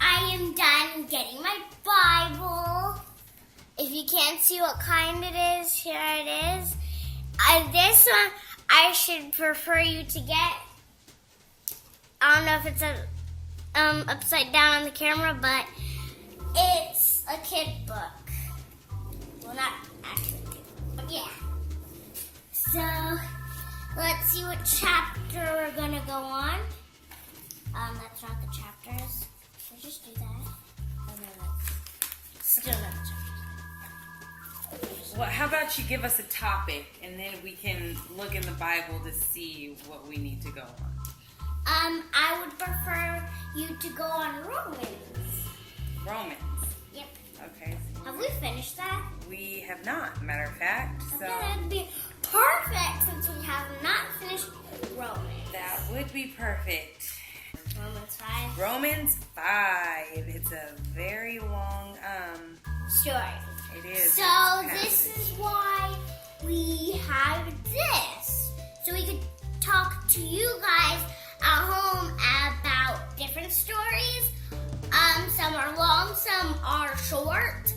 I am done getting my Bible. If you can't see what kind it is, here it is. This one I should prefer you to get. I don't know if it's upside down on the camera, but it's a kid book. Well, not actually a kid book, but yeah. So, let's see what chapter we're going to go on. That's not the chapters. Should I just do that? Oh, no, that's still not the chapters. Well, how about you give us a topic, and then we can look in the Bible to see what we need to go on. I would prefer you to go on Romans. Romans? Yep. Okay. Have we finished that? We have not, matter of fact. Okay, that'd be perfect since we have not finished Romans. That would be perfect. Romans 5. Romans 5. It's a very long Story. It is. So this is why we have this. So we could talk to you guys at home about different stories. Some are long, some are short.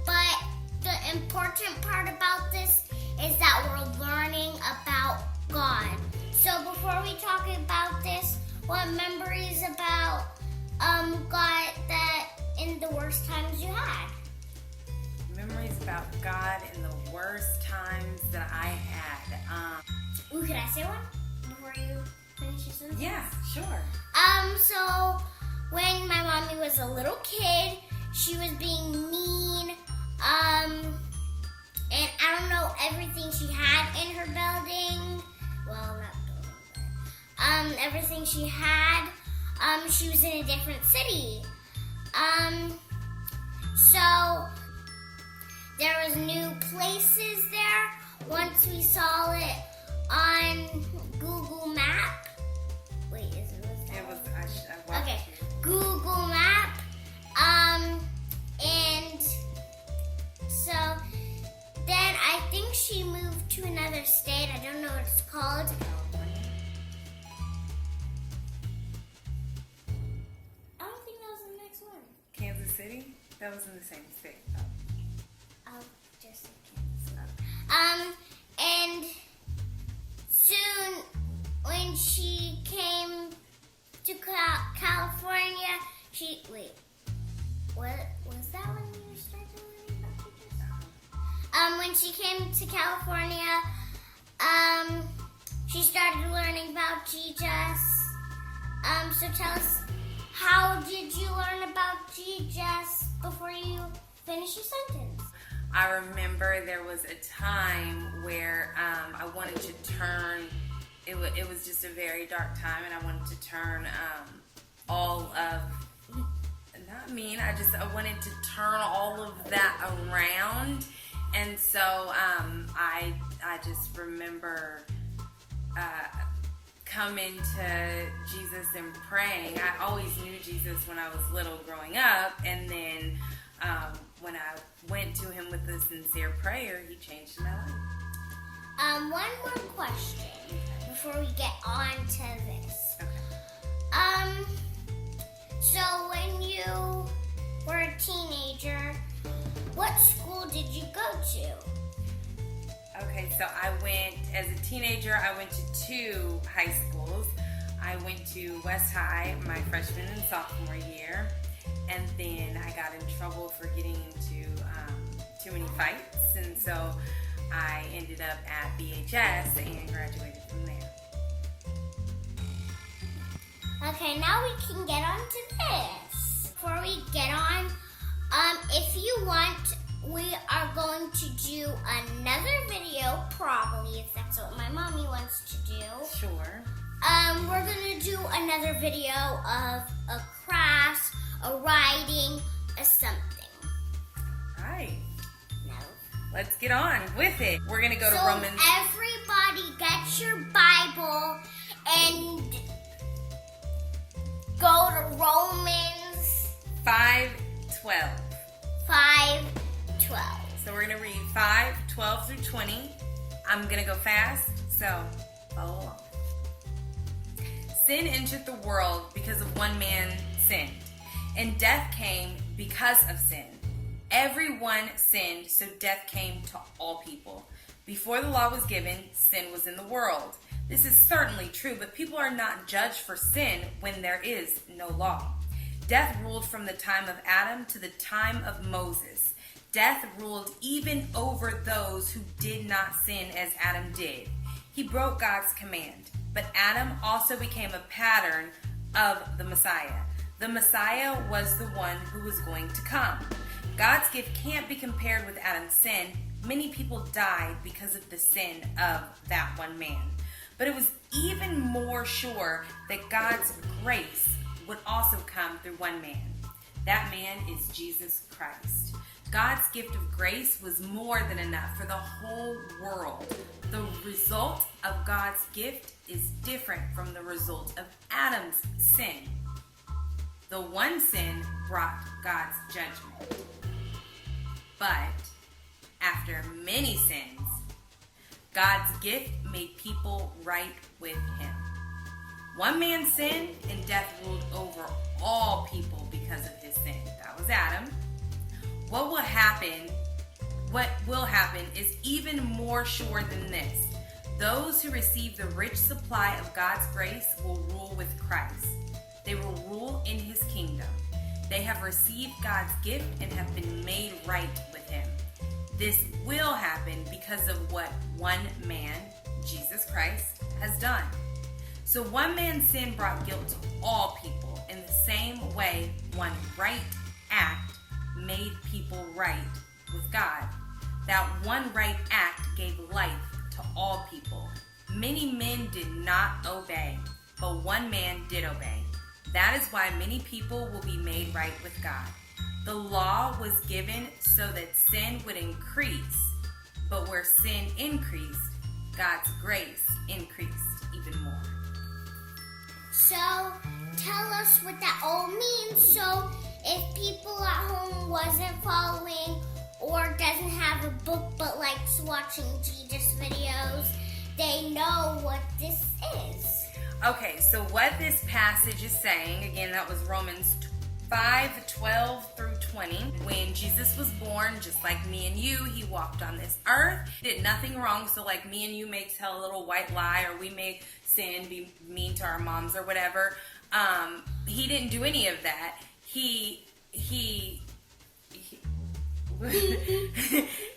But the important part about this is that we're learning about God. So before we talk about this, what memories about God that in the worst times you had? Memories about God in the worst times that I had. Ooh, could I say one before you finish your sentence? Yeah, sure. So when my mommy was a little kid, she was being mean. And I don't know everything she had in her building. Well, not building, but everything she had. She was in a different city. So there was new places there. Once we saw it on Google Map. Wait, was that? It was. I watched Okay, it. Google Map. And so then I think she moved to another state. I don't know what it's called. I don't think that was the next one. Kansas City? That was in the same state. I'll just say Kansas. And soon when she came to California, what was that when you started learning about Jesus? When she came to California, she started learning about Jesus. So tell us, how did you learn about Jesus before you finish your sentence? I remember there was a time where I wanted to turn. It was just a very dark time, and I wanted to turn all of. Not mean. I wanted to turn all of that around, and so I just remember coming to Jesus and praying. I always knew Jesus when I was little growing up, and then when I went to him with a sincere prayer, he changed my life. One more question before we get on to this. Okay. So when you were a teenager, what school did you go to? Okay, so as a teenager, I went to 2 high schools. I went to West High my freshman and sophomore year, and then I got in trouble for getting into too many fights, and so I ended up at BHS and graduated from there. Okay, now we can get on to this. Before we get on, if you want, we are going to do another video, probably, if that's what my mommy wants to do. Sure. We're going to do another video of a craft, a writing, a something. All right. No. Let's get on with it. We're going to go to Romans. Everybody get your Bible and go to Romans 5:12. 5:12. So we're going to read 5:12 through 20. I'm going to go fast, so follow along. Sin entered the world because of one man's sinned, and death came because of sin. Everyone sinned, so death came to all people. Before the law was given, sin was in the world. This is certainly true, but people are not judged for sin when there is no law. Death ruled from the time of Adam to the time of Moses. Death ruled even over those who did not sin as Adam did. He broke God's command, but Adam also became a pattern of the Messiah. The Messiah was the one who was going to come. God's gift can't be compared with Adam's sin. Many people died because of the sin of that one man. But it was even more sure that God's grace would also come through one man. That man is Jesus Christ. God's gift of grace was more than enough for the whole world. The result of God's gift is different from the result of Adam's sin. The one sin brought God's judgment. But after many sins, God's gift made people right with him. One man sinned and death ruled over all people because of his sin. That was Adam. What will happen is even more sure than this. Those who receive the rich supply of God's grace will rule with Christ. They will rule in his kingdom. They have received God's gift and have been made right with him. This will happen because of what one man, Jesus Christ, has done. So one man's sin brought guilt to all people. In the same way, one right act made people right with God. That one right act gave life to all people. Many men did not obey, but one man did obey. That is why many people will be made right with God. The law was given so that sin would increase, but where sin increased, God's grace increased even more. So, tell us what that all means. So, if people at home wasn't following or doesn't have a book but likes watching Jesus videos, they know what this is. Okay, so what this passage is saying, again, that was Romans 5:12 through 20. When Jesus was born, just like me and you, he walked on this earth, did nothing wrong. So like me and you may tell a little white lie, or we may sin, be mean to our moms or whatever. He didn't do any of that. He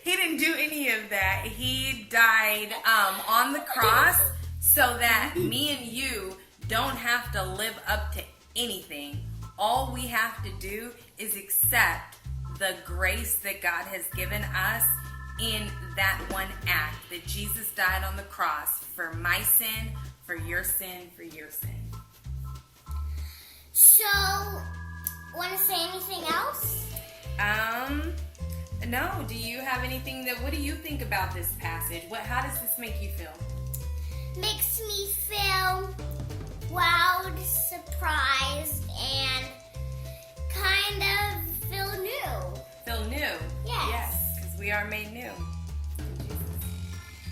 didn't do any of that. He died on the cross so that me and you don't have to live up to anything. All we have to do is accept the grace that God has given us in that one act, that Jesus died on the cross for my sin, for your sin, for your sin. So, want to say anything else? No. Do you have anything what do you think about this passage? How does this make you feel? Makes me feel wowed, surprised, and kind of feel new. Feel new? Yes. Yes, because we are made new.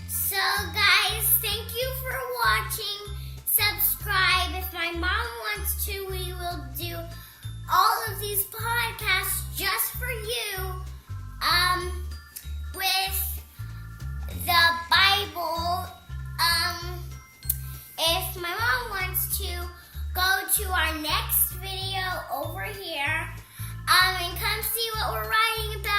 So, guys, thank you for watching. Subscribe. If my mom wants to, we will do all of these podcasts just for you. With the Bible. If my mom wants to, go to our next video over here, and come see what we're writing about.